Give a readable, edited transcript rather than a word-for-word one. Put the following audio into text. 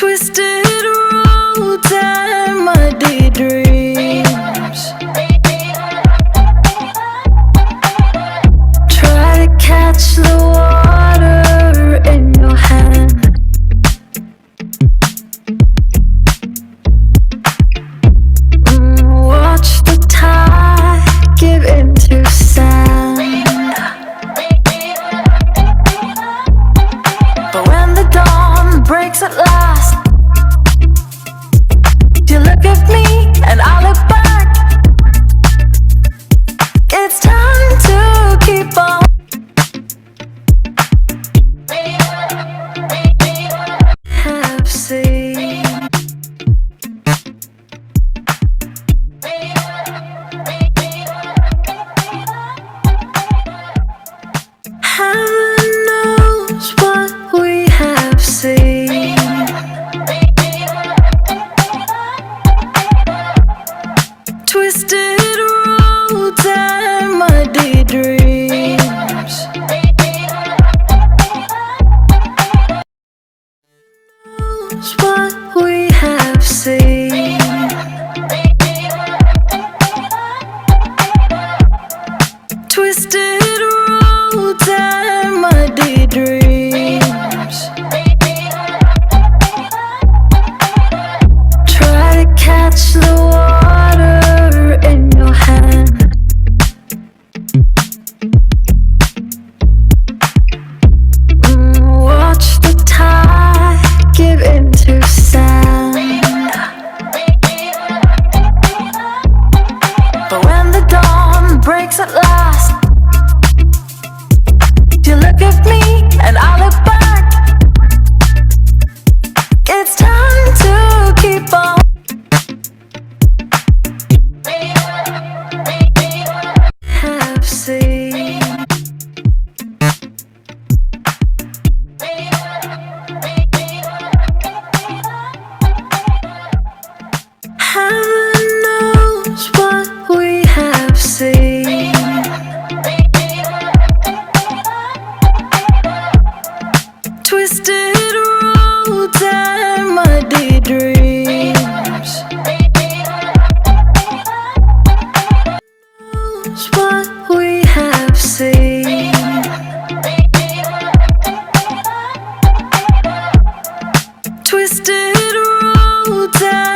Twisted roads and muddy dreams. Try to catch the water in your hand. Watch the tide give into sand. But when the dawn breaks at last, you look at me and I look back. It's time to keep on. Have seen. Heaven knows what we have seen. Twisted roads and muddy dreams. Knows what we have seen. Twisted roads and muddy dreams. Try to catch the water in your hand. Watch the tide give into sand. But when the dawn breaks at last, you look at me and I look back. It's time to keep on. Have seen. Heaven knows what we have seen. Twisted roads and muddy dreams. Knows what we have seen. Twisted roads and